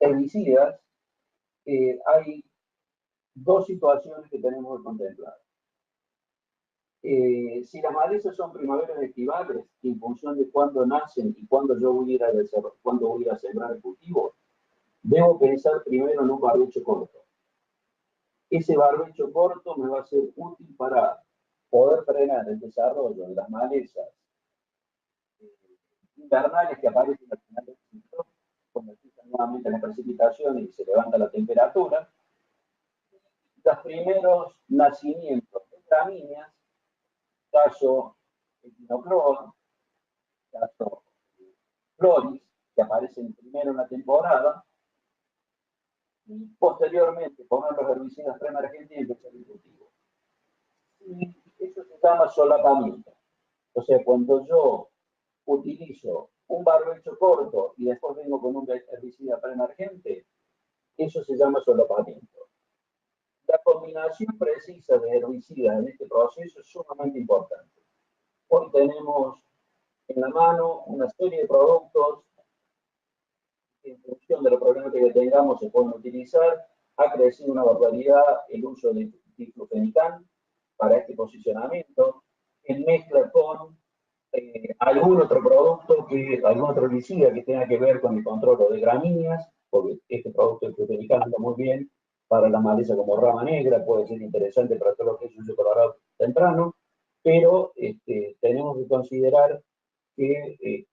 herbicidas, hay dos situaciones que tenemos que contemplar. Si las malezas son primaveras estivales, en función de cuándo nacen y cuándo yo voy a ir a sembrar el cultivo, debo pensar primero en un barbecho corto. Ese barbecho corto me va a ser útil para poder frenar el desarrollo de las malezas invernales que aparecen al final del ciclo, cuando empiezan nuevamente las precipitaciones y se levanta la temperatura. Los primeros nacimientos de gramíneas, caso Echinoclor, caso Floris, que aparecen primero en la temporada, y posteriormente poner los herbicidas preemergentes y empezar el cultivo. Y eso se llama solapamiento. O sea, cuando yo utilizo un barbecho corto y después vengo con un herbicida preemergente, eso se llama solapamiento. La combinación precisa de herbicidas en este proceso es sumamente importante. Hoy tenemos en la mano una serie de productos que en función de los problemas que tengamos se pueden utilizar. Ha crecido una barbaridad el uso de diclofenac para este posicionamiento, en mezcla con algún otro producto, algún otro herbicida que tenga que ver con el control de gramíneas, porque este producto de diclofenac anda muy bien para la maleza como rama negra, puede ser interesante para todo lo que es uso colorado temprano, pero tenemos que considerar que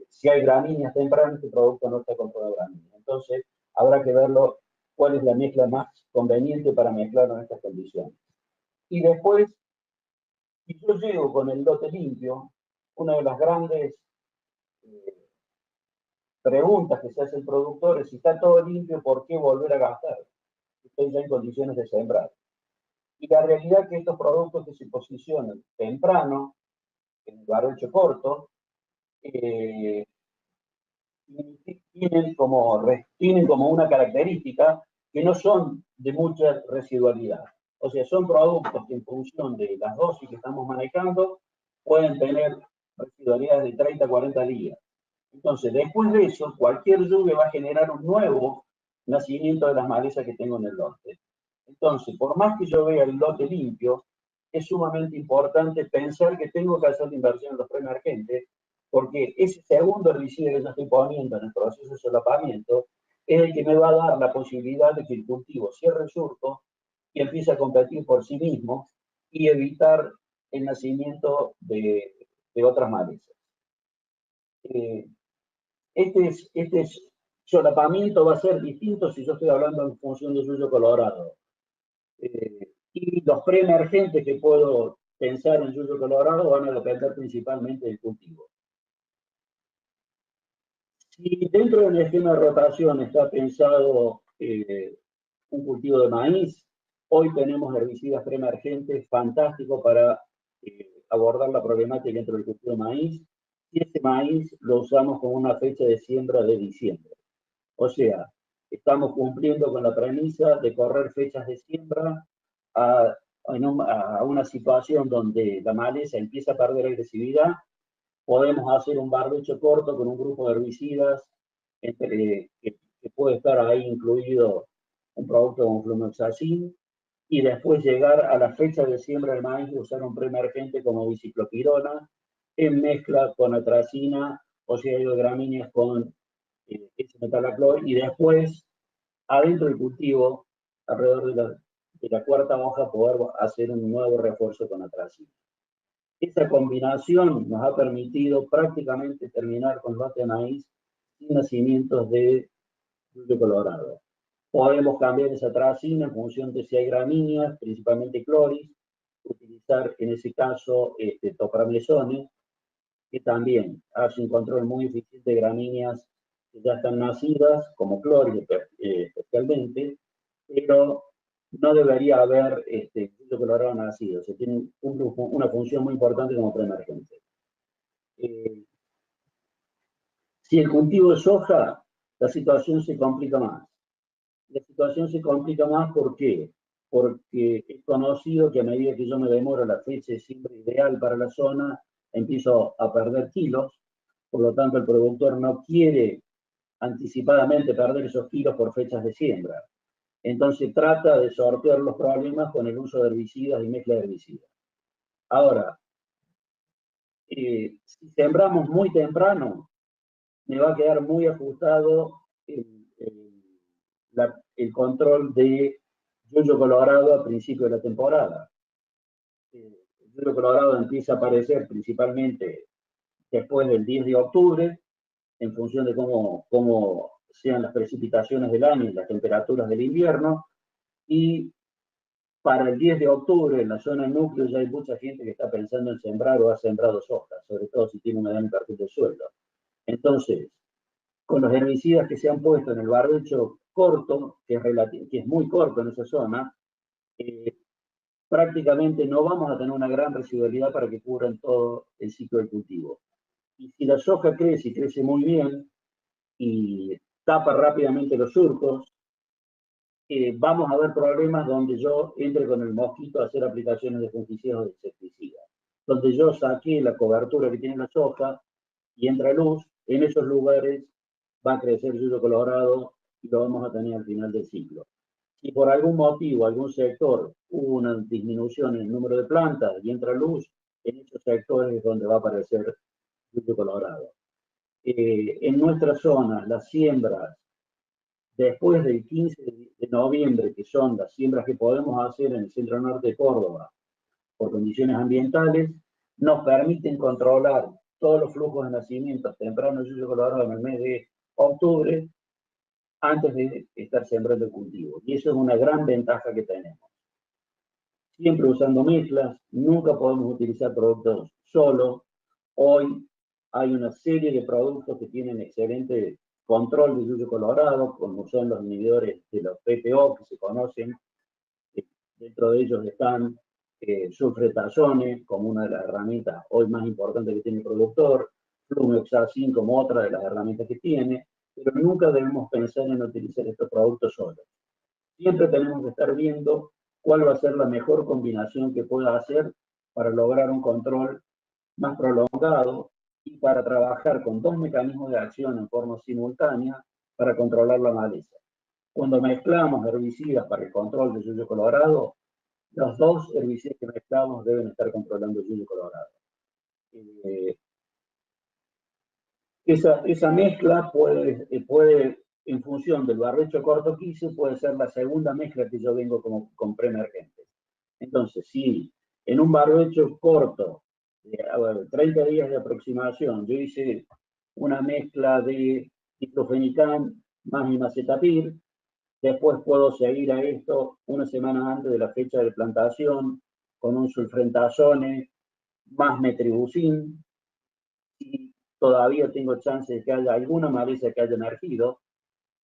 si hay gramíneas tempranas, este producto no está controlado gramíneas. Entonces, habrá que verlo cuál es la mezcla más conveniente para mezclarlo en estas condiciones. Y después, si yo llego con el lote limpio, una de las grandes preguntas que se hace el productor es: si está todo limpio, ¿por qué volver a gastar? Estoy ya en condiciones de sembrar. Y la realidad es que estos productos que se posicionan temprano, en el barbecho corto, tienen como una característica que no son de mucha residualidad. O sea, son productos que en función de las dosis que estamos manejando pueden tener residualidades de 30 a 40 días. Entonces, después de eso, cualquier lluvia va a generar un nuevo nacimiento de las malezas que tengo en el lote. Entonces, por más que yo vea el lote limpio, es sumamente importante pensar que tengo que hacer la inversión en los preemergentes, porque ese segundo herbicida que yo estoy poniendo en el proceso de solapamiento es el que me va a dar la posibilidad de que el cultivo cierre el surco y empiece a competir por sí mismo y evitar el nacimiento de otras malezas. Este solapamiento va a ser distinto si yo estoy hablando en función de yuyo colorado. Y los preemergentes que puedo pensar en yuyo colorado van a depender principalmente del cultivo. Si dentro del esquema de rotación está pensado un cultivo de maíz, hoy tenemos herbicidas preemergentes fantásticos para abordar la problemática dentro del cultivo de maíz. Y ese maíz lo usamos con una fecha de siembra de diciembre. O sea, estamos cumpliendo con la premisa de correr fechas de siembra a una situación donde la maleza empieza a perder agresividad. Podemos hacer un barbecho corto con un grupo de herbicidas que puede estar ahí incluido un producto como flumoxacin, y después llegar a la fecha de siembra del maíz y usar un preemergente como biciclopirona en mezcla con atracina o si hay gramíneas con ese metalaclor, y después adentro del cultivo, alrededor de la cuarta hoja, poder hacer un nuevo refuerzo con atracina. Esa combinación nos ha permitido prácticamente terminar con lote de maíz sin nacimientos de yuyo colorado. Podemos cambiar esa atracina en función de si hay gramíneas, principalmente cloris, utilizar en ese caso topramesones, que también hace un control muy eficiente de gramíneas que ya están nacidas, como cloris especialmente, pero no debería haber yuyo colorado nacido. O sea, tiene una función muy importante como preemergente. Si el cultivo es soja, la situación se complica más. La situación se complica más, ¿por qué? Porque es conocido que a medida que yo me demoro la fecha siempre ideal para la zona, empiezo a perder kilos. Por lo tanto, el productor no quiere anticipadamente perder esos kilos por fechas de siembra. Entonces trata de sortear los problemas con el uso de herbicidas y mezcla de herbicidas. Ahora, si sembramos muy temprano, me va a quedar muy ajustado el control de yuyo colorado a principio de la temporada. El yuyo colorado empieza a aparecer principalmente después del 10 de octubre, en función de cómo sean las precipitaciones del año y las temperaturas del invierno, y para el 10 de octubre en la zona núcleo ya hay mucha gente que está pensando en sembrar o ha sembrado soja, sobre todo si tiene humedad en el perfil del suelo. Entonces, con los herbicidas que se han puesto en el barbecho corto, que es muy corto en esa zona, prácticamente no vamos a tener una gran residualidad para que cubran todo el ciclo del cultivo. Y si la soja crece y crece muy bien y tapa rápidamente los surcos, vamos a ver problemas donde yo entre con el mosquito a hacer aplicaciones de fungicidas o de insecticidas. Donde yo saqué la cobertura que tiene la soja y entra luz, en esos lugares va a crecer yuyo colorado y lo vamos a tener al final del ciclo. Si por algún motivo, algún sector, hubo una disminución en el número de plantas y entra luz, en esos sectores es donde va a aparecer yuyo colorado. En nuestra zona, las siembras después del 15 de noviembre, que son las siembras que podemos hacer en el centro norte de Córdoba por condiciones ambientales, nos permiten controlar todos los flujos de nacimientos tempranos de yuyo colorado en el mes de octubre, antes de estar sembrando el cultivo. Y eso es una gran ventaja que tenemos. Siempre usando mezclas, nunca podemos utilizar productos solos. Hoy hay una serie de productos que tienen excelente control de yuyo colorado, como son los inhibidores de los PTO que se conocen. Dentro de ellos están sulfretazones, como una de las herramientas hoy más importantes que tiene el productor, flumioxazin como otra de las herramientas que tiene, pero nunca debemos pensar en utilizar estos productos solos. Siempre tenemos que estar viendo cuál va a ser la mejor combinación que pueda hacer para lograr un control más prolongado y para trabajar con dos mecanismos de acción en forma simultánea para controlar la maleza. Cuando mezclamos herbicidas para el control del yuyo colorado, los dos herbicidas que mezclamos deben estar controlando el yuyo colorado. Esa mezcla puede, en función del barbecho corto que hice, puede ser la segunda mezcla que yo vengo con preemergentes. Entonces, si en un barbecho corto, 30 días de aproximación, yo hice una mezcla de diclofenac más imacetapir, después puedo seguir a esto una semana antes de la fecha de plantación con un sulfentazone más metribuzin, y todavía tengo chance de que haya alguna maleza que haya emergido.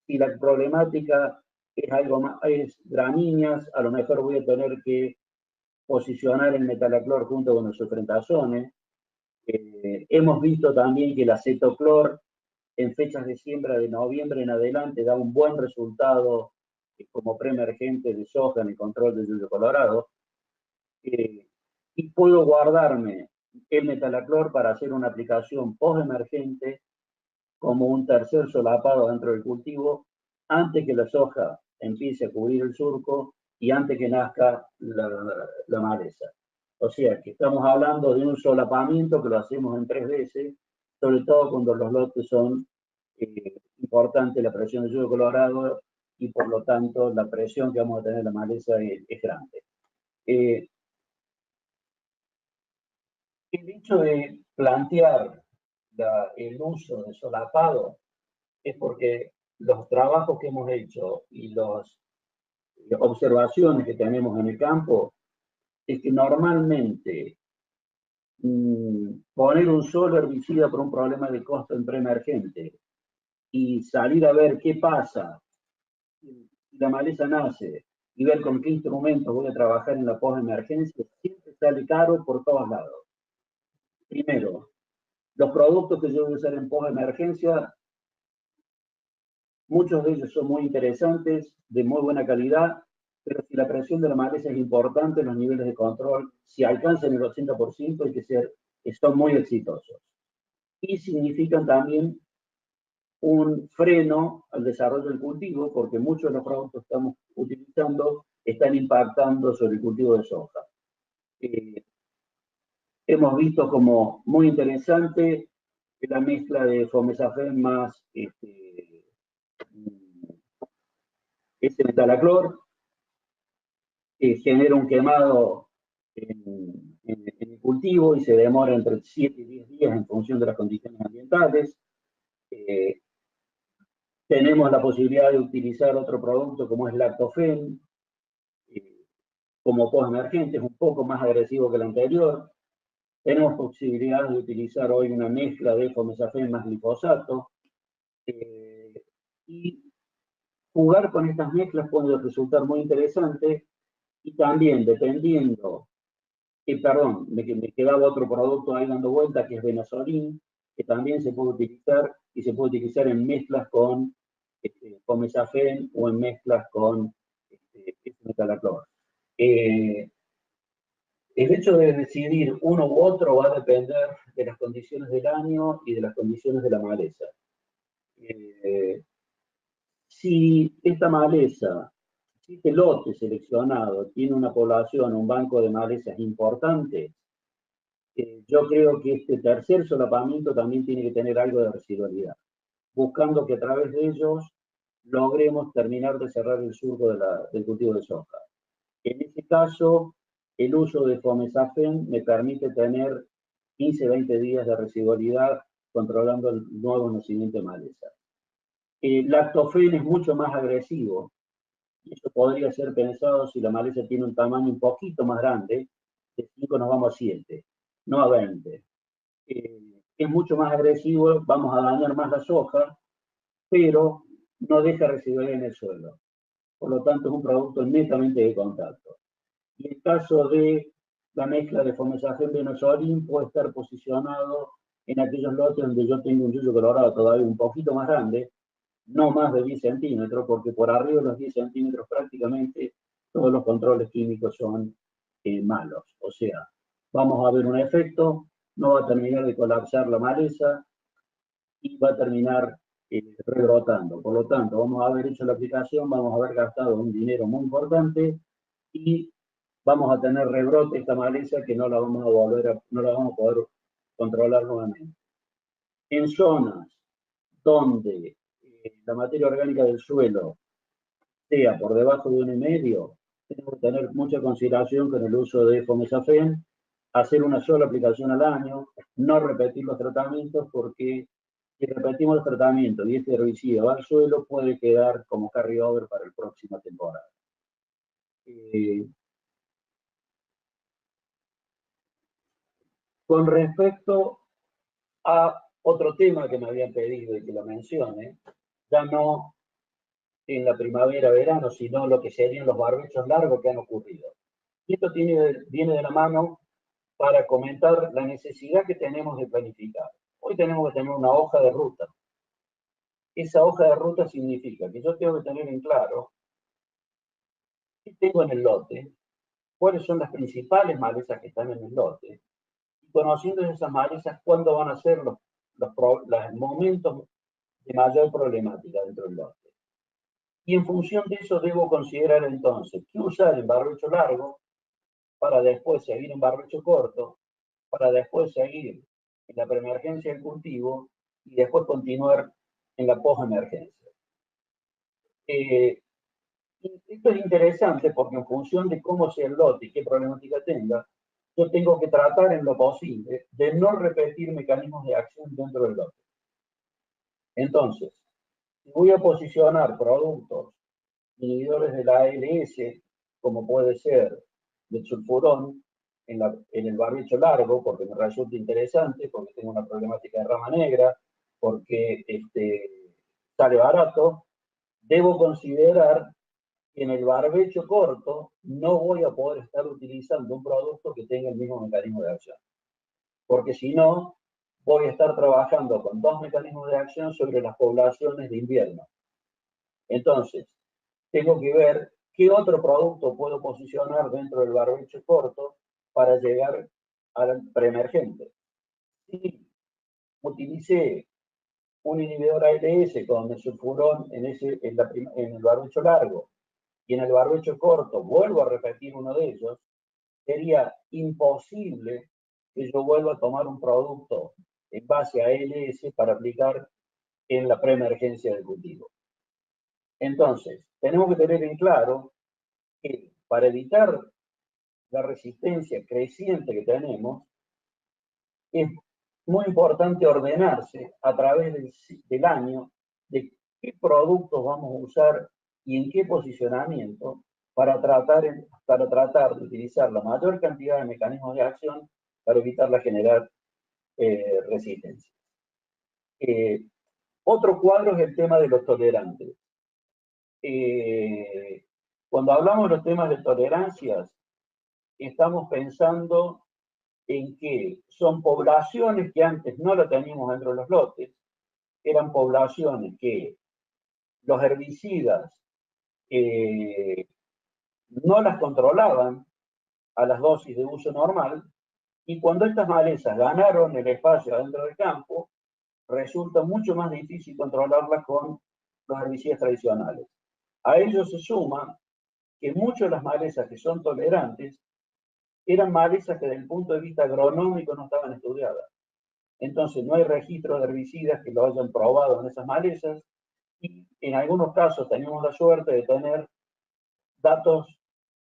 Si la problemática es algo más, es gramíneas, a lo mejor voy a tener que posicionar el metalaclor junto con el sulfentazone. Hemos visto también que el acetoclor en fechas de siembra de noviembre en adelante da un buen resultado como preemergente de soja en el control del yuyo colorado. Y puedo guardarme el metalaclor para hacer una aplicación postemergente como un tercer solapado dentro del cultivo antes que la soja empiece a cubrir el surco y antes que nazca la maleza. O sea que estamos hablando de un solapamiento que lo hacemos en 3 veces, sobre todo cuando los lotes son importantes, la presión de yuyo colorado y por lo tanto la presión que vamos a tener en la maleza es grande. El hecho de plantear el uso de solapado es porque los trabajos que hemos hecho y las observaciones que tenemos en el campo es que normalmente poner un solo herbicida por un problema de costo en preemergente y salir a ver qué pasa si la maleza nace y ver con qué instrumentos voy a trabajar en la postemergencia, siempre sale caro por todos lados. Primero, los productos que yo voy a usar en postemergencia, muchos de ellos son muy interesantes, de muy buena calidad, pero si la presión de la maleza es importante, los niveles de control, si alcanzan el 80%, hay que son muy exitosos. Y significan también un freno al desarrollo del cultivo, porque muchos de los productos que estamos utilizando están impactando sobre el cultivo de soja. Hemos visto como muy interesante la mezcla de Fomesafen más ese metalaclor, que genera un quemado en el cultivo y se demora entre 7 y 10 días en función de las condiciones ambientales. Tenemos la posibilidad de utilizar otro producto como es Lactofen, como post-emergente, es un poco más agresivo que el anterior. Tenemos posibilidad de utilizar hoy una mezcla de Fomesafen más glifosato. Y jugar con estas mezclas puede resultar muy interesante. Y también, dependiendo, me quedaba otro producto ahí dando vuelta, que es Benazolin, que también se puede utilizar, y se puede utilizar en mezclas con Fomesafen o en mezclas con metalaclor. El hecho de decidir uno u otro va a depender de las condiciones del año y de las condiciones de la maleza. Si esta maleza, si este lote seleccionado tiene una población, un banco de malezas importante, yo creo que este tercer solapamiento también tiene que tener algo de residualidad, buscando que a través de ellos logremos terminar de cerrar el surco del cultivo de soja. En este caso, el uso de Fomesafen me permite tener 15-20 días de residualidad controlando el nuevo nacimiento de maleza. El Lactofen es mucho más agresivo, y eso podría ser pensado si la maleza tiene un tamaño un poquito más grande, de 5 nos vamos a 7, no a 20. Es mucho más agresivo, vamos a dañar más la soja, pero no deja residualidad en el suelo. Por lo tanto, es un producto netamente de contacto. Y el caso de la mezcla de Fomesafen Benazolin puede estar posicionado en aquellos lotes donde yo tengo un yuyo colorado todavía un poquito más grande, no más de 10 centímetros, porque por arriba de los 10 centímetros prácticamente todos los controles químicos son malos. O sea, vamos a ver un efecto, no va a terminar de colapsar la maleza y va a terminar rebrotando. Por lo tanto, vamos a haber hecho la aplicación, vamos a haber gastado un dinero muy importante y vamos a tener rebrote esta maleza que no la vamos a poder controlar nuevamente. En zonas donde la materia orgánica del suelo sea por debajo de 1,5, tenemos que tener mucha consideración con el uso de Fomesafen, hacer una sola aplicación al año, no repetir los tratamientos, porque si repetimos los tratamientos y este herbicida va al suelo, puede quedar como carryover para la próxima temporada. Con respecto a otro tema que me habían pedido y que lo mencione, ya no en la primavera, verano, sino lo que serían los barbechos largos que han ocurrido. Y esto viene de la mano para comentar la necesidad que tenemos de planificar. Hoy tenemos que tener una hoja de ruta. Esa hoja de ruta significa que yo tengo que tener en claro qué tengo en el lote, cuáles son las principales malezas que están en el lote, y conociendo esas malezas, cuándo van a ser los momentos de mayor problemática dentro del lote. Y en función de eso debo considerar entonces qué usar en barbecho largo, para después seguir en barbecho corto, para después seguir en la preemergencia del cultivo y después continuar en la postemergencia. Esto es interesante porque en función de cómo sea el lote y qué problemática tenga, yo tengo que tratar en lo posible de no repetir mecanismos de acción dentro del lote. Entonces, si voy a posicionar productos inhibidores de la ALS, como puede ser el sulfurón, en el barbecho largo, porque me resulta interesante, porque tengo una problemática de rama negra, porque sale barato, debo considerar que en el barbecho corto no voy a poder estar utilizando un producto que tenga el mismo mecanismo de acción. Porque si no, voy a estar trabajando con dos mecanismos de acción sobre las poblaciones de invierno. Entonces, tengo que ver qué otro producto puedo posicionar dentro del barbecho corto para llegar al preemergente. Si utilicé un inhibidor ALS con mesulfurón en el barbecho largo y en el barbecho corto vuelvo a repetir uno de ellos, sería imposible que yo vuelva a tomar un producto en base a ALS para aplicar en la preemergencia del cultivo. Entonces, tenemos que tener en claro que para evitar la resistencia creciente que tenemos, es muy importante ordenarse a través del año de qué productos vamos a usar y en qué posicionamiento para tratar de utilizar la mayor cantidad de mecanismos de acción para evitar la generar resistencia. Otro cuadro es el tema de los tolerantes. Cuando hablamos de los temas de tolerancias, estamos pensando en que son poblaciones que antes no lo teníamos dentro de los lotes, eran poblaciones que los herbicidas no las controlaban a las dosis de uso normal, y cuando estas malezas ganaron el espacio adentro del campo, resulta mucho más difícil controlarlas con los herbicidas tradicionales. A ello se suma que muchas de las malezas que son tolerantes eran malezas que desde el punto de vista agronómico no estaban estudiadas. Entonces no hay registro de herbicidas que lo hayan probado en esas malezas, y en algunos casos tenemos la suerte de tener datos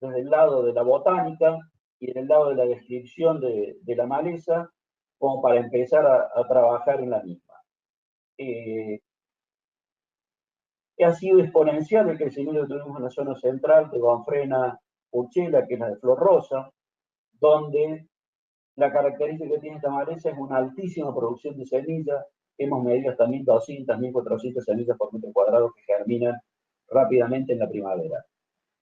desde el lado de la botánica y desde el lado de la descripción de la maleza, como para empezar a trabajar en la misma. Ha sido exponencial el crecimiento que tuvimos en la zona central de Gonfrena, Urchela, que es la de flor rosa, donde la característica que tiene esta maleza es una altísima producción de semillas. Hemos medido hasta 1.200, 1.400 semillas por metro cuadrado que germinan rápidamente en la primavera.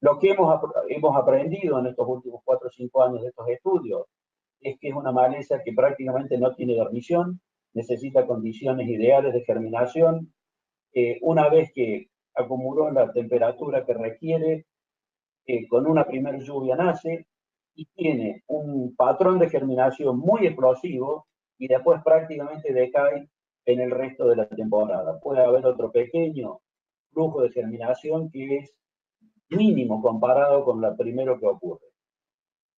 Lo que hemos aprendido en estos últimos 4 o 5 años de estos estudios es que es una maleza que prácticamente no tiene dormición, necesita condiciones ideales de germinación. Una vez que acumuló la temperatura que requiere, con una primera lluvia nace y tiene un patrón de germinación muy explosivo y después prácticamente decae en el resto de la temporada. Puede haber otro pequeño flujo de germinación que es mínimo comparado con lo primero que ocurre.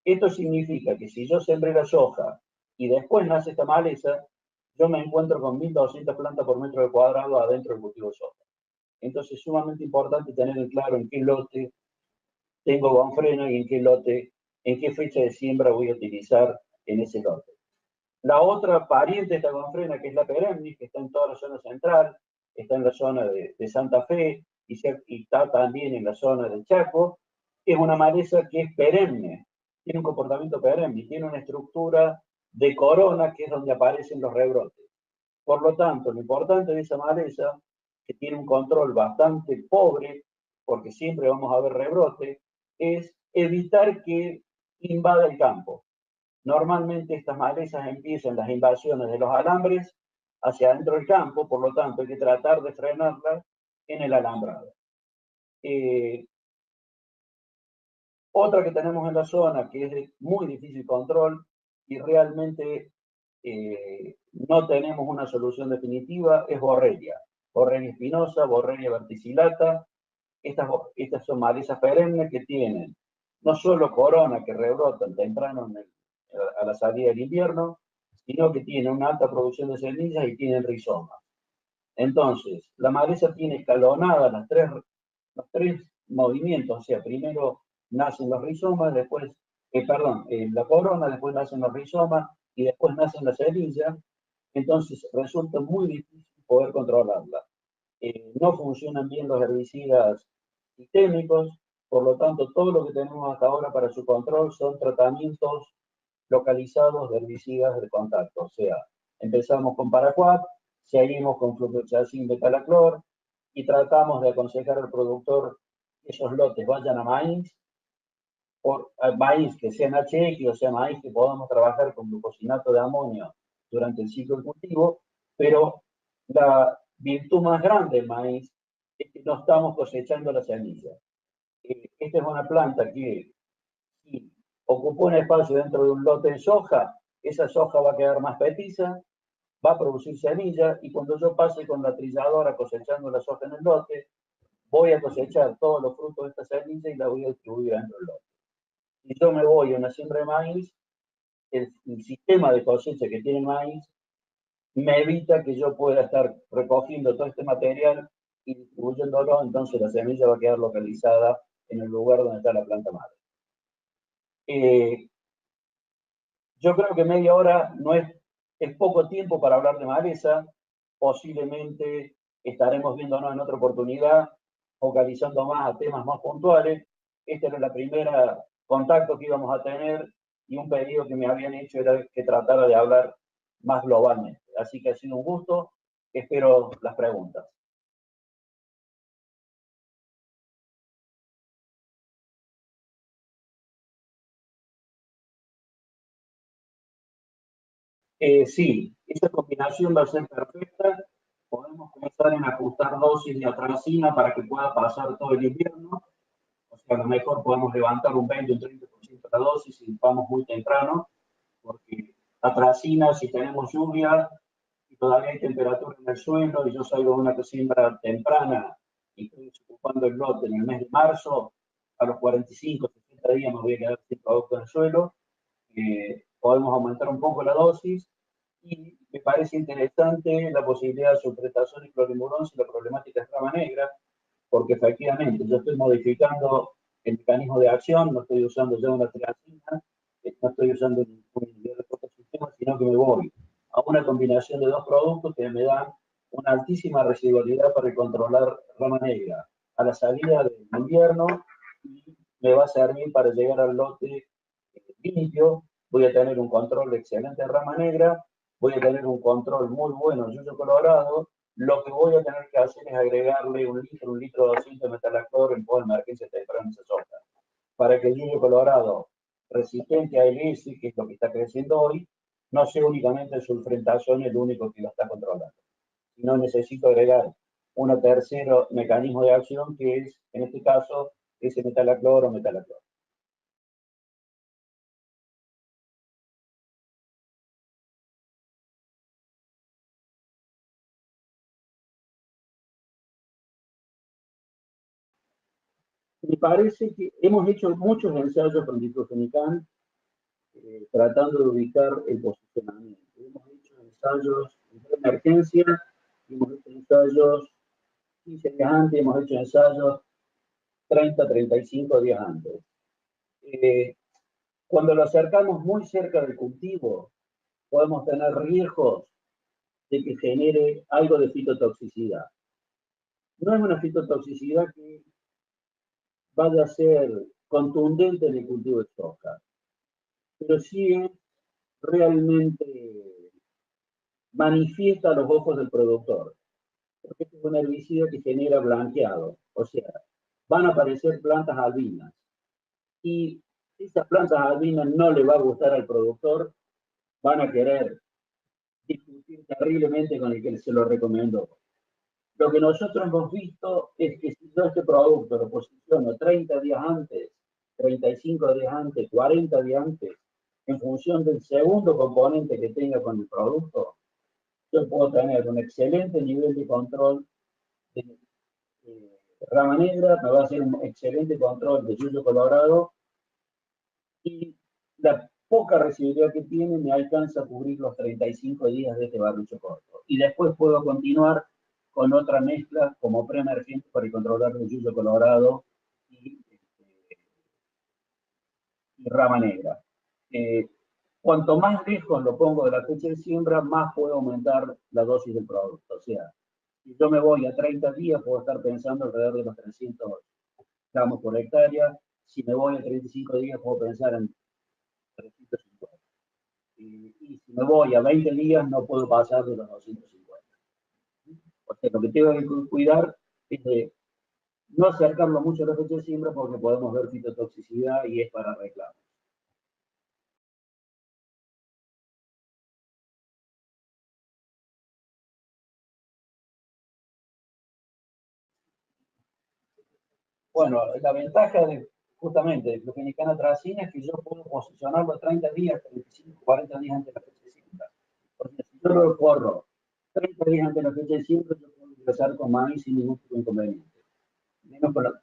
Esto significa que si yo sembré la soja y después nace esta maleza, yo me encuentro con 1.200 plantas por metro cuadrado adentro del cultivo de soja. Entonces es sumamente importante tener en claro en qué lote tengo Gonfrena y en qué fecha de siembra voy a utilizar en ese lote. La otra pariente de esta Gonfrena, que es la perennis, que está en toda la zona central, está en la zona de Santa Fe y está también en la zona del Chaco, es una maleza que es perenne, tiene un comportamiento perenne, tiene una estructura de corona, que es donde aparecen los rebrotes. Por lo tanto, lo importante de esa maleza, que tiene un control bastante pobre, porque siempre vamos a ver rebrote, es evitar que invada el campo. Normalmente estas malezas empiezan las invasiones de los alambres hacia adentro del campo, por lo tanto hay que tratar de frenarlas en el alambrado. Otra que tenemos en la zona que es de muy difícil control y realmente no tenemos una solución definitiva es Borrelia. Borrelia espinosa, Borrelia verticillata. Estas son malezas perennes que tienen no solo corona que rebrotan temprano a la salida del invierno, sino que tienen una alta producción de semillas y tienen rizomas. Entonces, la maleza tiene escalonadas los tres movimientos, o sea, primero nacen los rizomas, después, la corona, después nacen los rizomas y después nacen las semillas. Entonces resulta muy difícil poder controlarla. No funcionan bien los herbicidas sistémicos, por lo tanto todo lo que tenemos hasta ahora para su control son tratamientos localizados de herbicidas de contacto. O sea, empezamos con paraquat, seguimos con flucloxacin betalaclor y tratamos de aconsejar al productor que esos lotes vayan a maíz que sean HX, o sea maíz que podamos trabajar con glucosinato de amonio durante el ciclo de cultivo, pero la virtud más grande del maíz es que no estamos cosechando la semilla. Esta es una planta que si ocupó un espacio dentro de un lote de soja, esa soja va a quedar más petiza, va a producir semilla y cuando yo pase con la trilladora cosechando la soja en el lote, voy a cosechar todos los frutos de esta semilla y la voy a distribuir dentro del lote. Si yo me voy a una siembra de maíz, el sistema de cosecha que tiene maíz me evita que yo pueda estar recogiendo todo este material y distribuyéndolo, entonces la semilla va a quedar localizada en el lugar donde está la planta madre. Yo creo que media hora no es poco tiempo para hablar de maleza. Posiblemente estaremos viéndonos en otra oportunidad, focalizando más a temas más puntuales. Este era el primer contacto que íbamos a tener y un pedido que me habían hecho era que tratara de hablar más globalmente. Así que ha sido un gusto. Espero las preguntas. Sí, esta combinación va a ser perfecta. Podemos comenzar en ajustar dosis de atracina para que pueda pasar todo el invierno. O sea, a lo mejor podemos levantar un 20 o un 30% de la dosis si vamos muy temprano, porque atracina, si tenemos lluvia y todavía hay temperatura en el suelo y yo salgo de una siembra temprana y estoy ocupando el lote en el mes de marzo, a los 45, 60 días me voy a quedar sin producto en el suelo. Podemos aumentar un poco la dosis y me parece interesante la posibilidad de sulfetación y clorimurón si la problemática es rama negra, porque efectivamente yo estoy modificando el mecanismo de acción, no estoy usando ya una triacina, no estoy usando un inhibidor de fotosistema, sino que me voy a una combinación de dos productos que me dan una altísima residualidad para controlar rama negra a la salida del invierno y me va a servir para llegar al lote limpio, voy a tener un control excelente de rama negra, voy a tener un control muy bueno de yuyo colorado, lo que voy a tener que hacer es agregarle un litro 200 de metalaclor en toda emergencia temprana en esa soja, para que el yuyo colorado resistente a LS, que es lo que está creciendo hoy, no sea únicamente el sulfrentación el único que lo está controlando, sino necesito agregar un tercer mecanismo de acción que es, en este caso, ese metalaclor o metalaclor. Me parece que hemos hecho muchos ensayos con diclofenac tratando de ubicar el posicionamiento. Hemos hecho ensayos en emergencia, hemos hecho ensayos 15 días antes, hemos hecho ensayos 30, 35 días antes. Cuando lo acercamos muy cerca del cultivo, podemos tener riesgos de que genere algo de fitotoxicidad. No es una fitotoxicidad que vaya a ser contundente en el cultivo de soja, pero sí es realmente manifiesta a los ojos del productor, porque este es un herbicida que genera blanqueado, o sea, van a aparecer plantas albinas y esas plantas albinas no le va a gustar al productor, van a querer discutir terriblemente con el que se lo recomendó. Lo que nosotros hemos visto es que si yo este producto lo posiciono 30 días antes, 35 días antes, 40 días antes, en función del segundo componente que tenga con el producto, yo puedo tener un excelente nivel de control de rama negra, me va a hacer un excelente control de yuyo colorado y la poca residualidad que tiene me alcanza a cubrir los 35 días de este barrucho corto. Y después puedo continuar con otra mezcla como preemergente para controlar el yuyo colorado y rama negra. Cuanto más lejos lo pongo de la fecha de siembra, más puedo aumentar la dosis del producto. O sea, si yo me voy a 30 días, puedo estar pensando alrededor de los 300 gramos por hectárea. Si me voy a 35 días, puedo pensar en 350. Y si me voy a 20 días, no puedo pasar de los 250. O sea, lo que tengo que cuidar es de no acercarlo mucho a la fecha de siembra porque podemos ver fitotoxicidad y es para reclamos. Bueno, la ventaja de justamente de Flufinicana Tracina es que yo puedo posicionarlo 30 días, 35, 40 días antes de la fecha de siembra. Porque si yo lo corro 30 días antes de la fecha de siembra, yo puedo ingresar con maíz sin ningún tipo de inconveniente.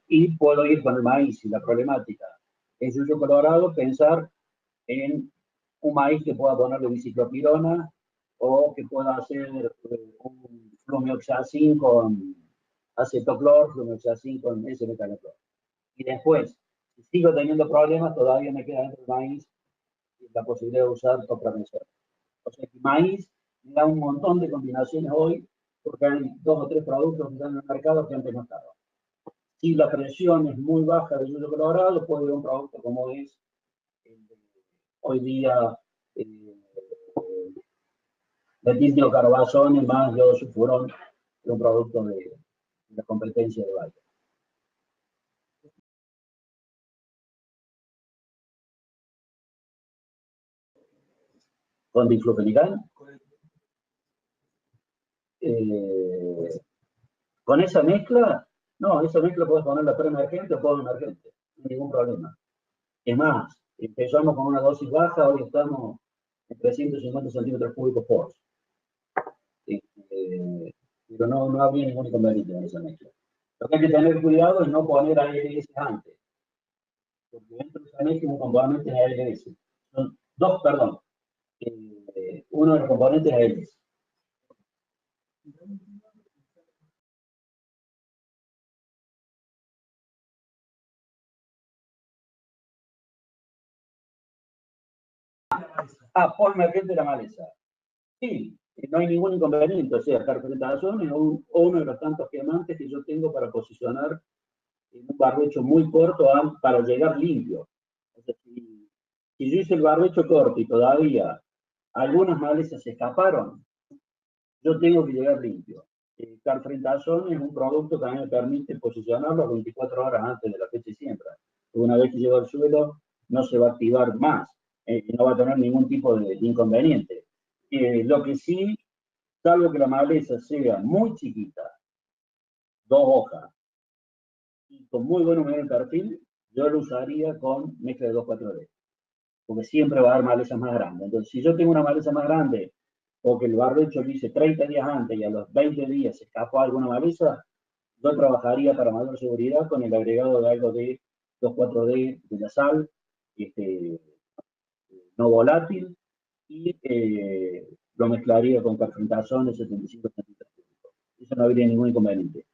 Y puedo ir con el maíz y la problemática en Yuyo Colorado, pensar en un maíz que pueda ponerle biciclopirona o que pueda hacer un flumioxacin con acetoclor, flumioxacin con S-metanoclor. Y después, si sigo teniendo problemas, todavía me queda dentro del maíz la posibilidad de usar topramezol. O sea, que maíz me da un montón de combinaciones hoy, porque hay 2 o 3 productos que están en el mercado que antes no estaban. Si la presión es muy baja de Yuyo Colorado, puede ir un producto como es hoy día metiltiocarbazón más yodo sulfurón, que es un producto de la competencia de Bayer. Con diflufenical, con esa mezcla, no, esa mezcla puedes ponerla preemergente o postemergente, sin ningún problema. Es más, empezamos con una dosis baja, hoy estamos en 350 centímetros cúbicos por. Pero no habría ningún inconveniente en esa mezcla. Lo que hay que tener cuidado es no poner ALS antes, porque dentro de esa mezcla un componente es ALS. Son dos, perdón, uno de los componentes es ALS. Por emergente de la maleza. Sí, no hay ningún inconveniente, o sea, carpetación es uno de los tantos quemantes que yo tengo para posicionar en un barbecho muy corto para llegar limpio. O sea, si yo hice el barbecho corto y todavía algunas malezas se escaparon, yo tengo que llegar limpio. Carfrentazón es un producto que a mí me permite posicionarlo 24 horas antes de la fecha de siembra. Una vez que llega al suelo, no se va a activar más, no va a tener ningún tipo de inconveniente. Lo que sí, salvo que la maleza sea muy chiquita, 2 hojas, y con muy buen humedad en perfil, yo lo usaría con mezcla de 2,4-D, porque siempre va a haber malezas más grandes. Entonces, si yo tengo una maleza más grande, o que el barbecho lo hice 30 días antes y a los 20 días se escapó alguna maleza, yo trabajaría para mayor seguridad con el agregado de algo de 2,4-D de la sal, no volátil, y lo mezclaría con carfentazón de 75 centímetros. Eso no habría ningún inconveniente.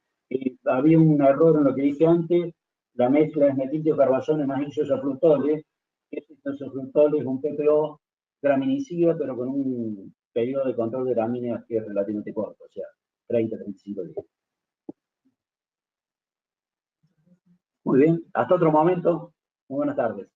Había un error en lo que dije antes, la mezcla es metiltiocarbazón más isosafrutole. Este isosafrutole es un PPO graminicida, pero con un periodo de control de gramíneas que es relativamente corto, o sea, 30-35 días. Muy bien, hasta otro momento. Muy buenas tardes.